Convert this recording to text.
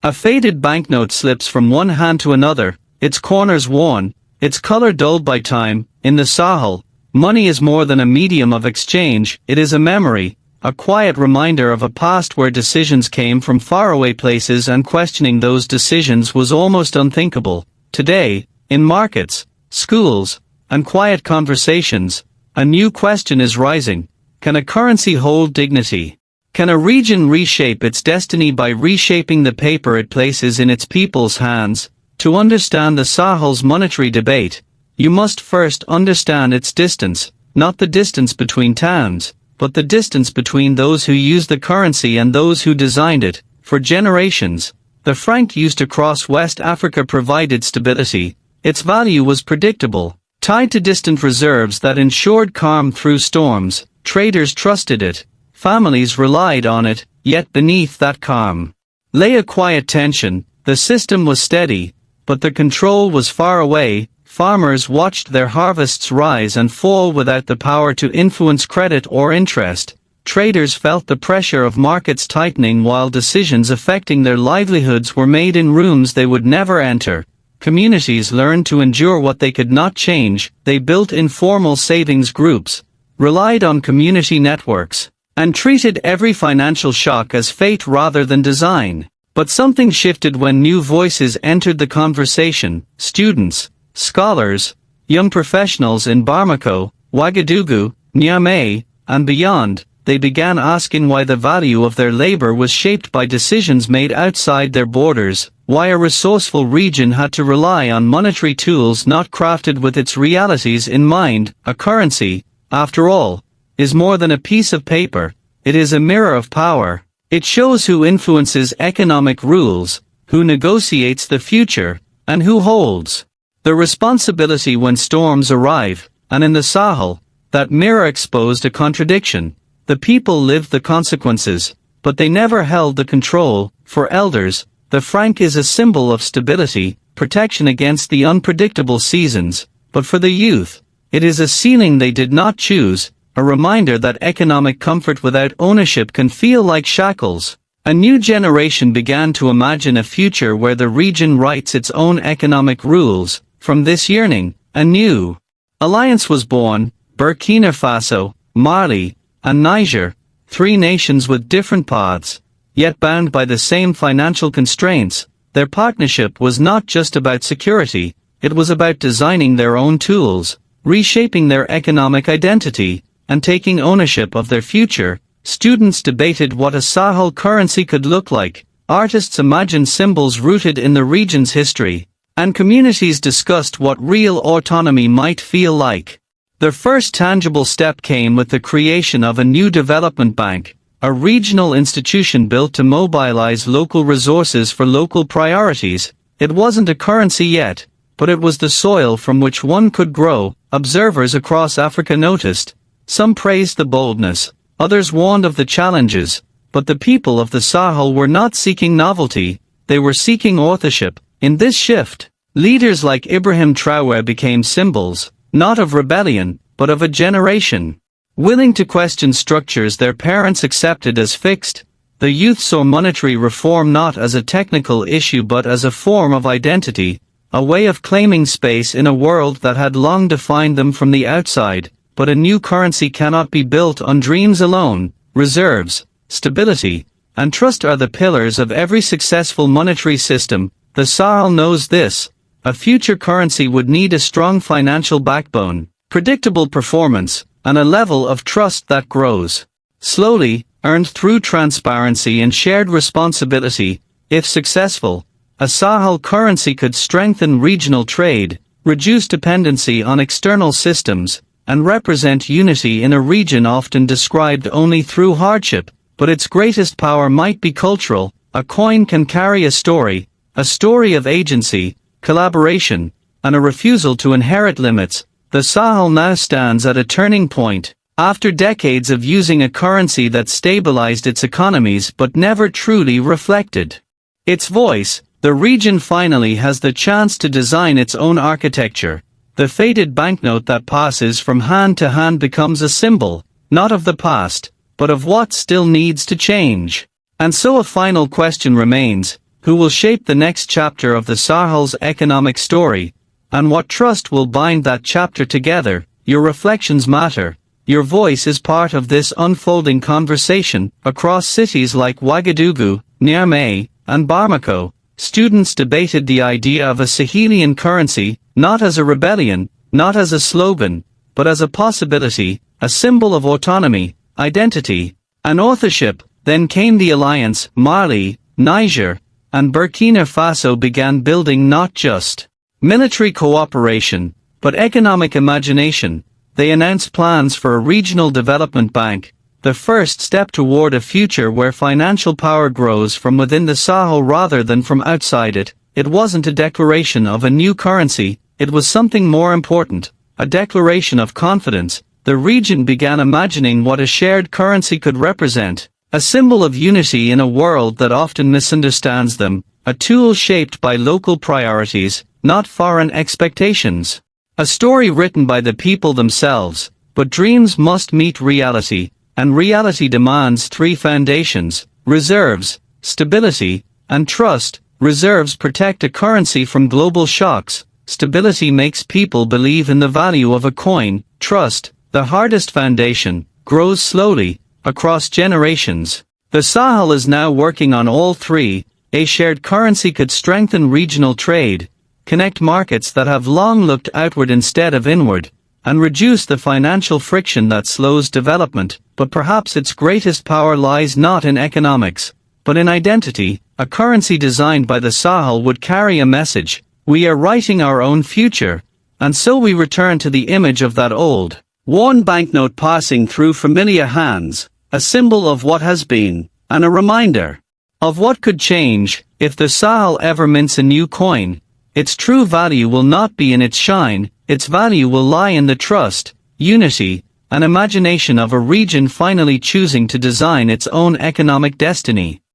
A faded banknote slips from one hand to another, its corners worn, its color dulled by time. In the Sahel, money is more than a medium of exchange, it is a memory, a quiet reminder of a past where decisions came from faraway places and questioning those decisions was almost unthinkable. Today, in markets, schools, and quiet conversations, a new question is rising. Can a currency hold dignity? Can a region reshape its destiny by reshaping the paper it places in its people's hands? To understand the Sahel's monetary debate, you must first understand its distance, not the distance between towns, but the distance between those who use the currency and those who designed it. For generations, the franc used across West Africa provided stability. Its value was predictable, tied to distant reserves that ensured calm through storms. Traders trusted it, families relied on it, yet beneath that calm lay a quiet tension. The system was steady, but the control was far away. Farmers watched their harvests rise and fall without the power to influence credit or interest. Traders felt the pressure of markets tightening while decisions affecting their livelihoods were made in rooms they would never enter. Communities learned to endure what they could not change. They built informal savings groups, relied on community networks, and treated every financial shock as fate rather than design. But something shifted when new voices entered the conversation. Students, scholars, young professionals in Bamako, Ouagadougou, Niamey, and beyond, they began asking why the value of their labor was shaped by decisions made outside their borders, why a resourceful region had to rely on monetary tools not crafted with its realities in mind. A currency, after all, is more than a piece of paper, it is a mirror of power. It shows who influences economic rules, who negotiates the future, and who holds the responsibility when storms arrive. And in the Sahel, that mirror exposed a contradiction. The people lived the consequences, but they never held the control. For elders, the franc is a symbol of stability, protection against the unpredictable seasons, but for the youth, it is a ceiling they did not choose, a reminder that economic comfort without ownership can feel like shackles. A new generation began to imagine a future where the region writes its own economic rules. From this yearning, a new alliance was born: Burkina Faso, Mali, and Niger, three nations with different paths, yet bound by the same financial constraints. Their partnership was not just about security, it was about designing their own tools, reshaping their economic identity, and taking ownership of their future. Students debated what a Sahel currency could look like, artists imagined symbols rooted in the region's history, and communities discussed what real autonomy might feel like. The first tangible step came with the creation of a new development bank, a regional institution built to mobilize local resources for local priorities. It wasn't a currency yet, but it was the soil from which one could grow. Observers across Africa noticed. Some praised the boldness, others warned of the challenges, but the people of the Sahel were not seeking novelty, they were seeking authorship. In this shift, leaders like Ibrahim Traoré became symbols, not of rebellion, but of a generation willing to question structures their parents accepted as fixed. The youth saw monetary reform not as a technical issue but as a form of identity, a way of claiming space in a world that had long defined them from the outside. But a new currency cannot be built on dreams alone. Reserves, stability, and trust are the pillars of every successful monetary system. The Sahel knows this. A future currency would need a strong financial backbone, predictable performance, and a level of trust that grows slowly, earned through transparency and shared responsibility. If successful, a Sahel currency could strengthen regional trade, reduce dependency on external systems, and represent unity in a region often described only through hardship. But its greatest power might be cultural. A coin can carry a story of agency, collaboration, and a refusal to inherit limits. The Sahel now stands at a turning point. After decades of using a currency that stabilized its economies but never truly reflected its voice, the region finally has the chance to design its own architecture. The faded banknote that passes from hand to hand becomes a symbol, not of the past, but of what still needs to change. And so a final question remains: who will shape the next chapter of the Sahel's economic story, and what trust will bind that chapter together. Your reflections matter. Your voice is part of this unfolding conversation. Across cities like Ouagadougou, Niamey, and Bamako, students debated the idea of a Sahelian currency, not as a rebellion, not as a slogan, but as a possibility, a symbol of autonomy, identity, and authorship. Then came the alliance. Mali, Niger, and Burkina Faso began building not just military cooperation, but economic imagination. They announced plans for a regional development bank, the first step toward a future where financial power grows from within the Sahel rather than from outside it. It wasn't a declaration of a new currency, it was something more important, a declaration of confidence. The region began imagining what a shared currency could represent, a symbol of unity in a world that often misunderstands them, a tool shaped by local priorities, not foreign expectations. A story written by the people themselves, but dreams must meet reality, and reality demands three foundations: reserves, stability, and trust. Reserves protect a currency from global shocks, stability makes people believe in the value of a coin, trust, the hardest foundation, grows slowly, across generations. The Sahel is now working on all three. A shared currency could strengthen regional trade, connect markets that have long looked outward instead of inward, and reduce the financial friction that slows development. But perhaps its greatest power lies not in economics, but in identity. A currency designed by the Sahel would carry a message: we are writing our own future. And so we return to the image of that old, worn banknote passing through familiar hands, a symbol of what has been, and a reminder of what could change. If the Sahel ever mints a new coin, its true value will not be in its shine, its value will lie in the trust, unity, and imagination of a region finally choosing to design its own economic destiny.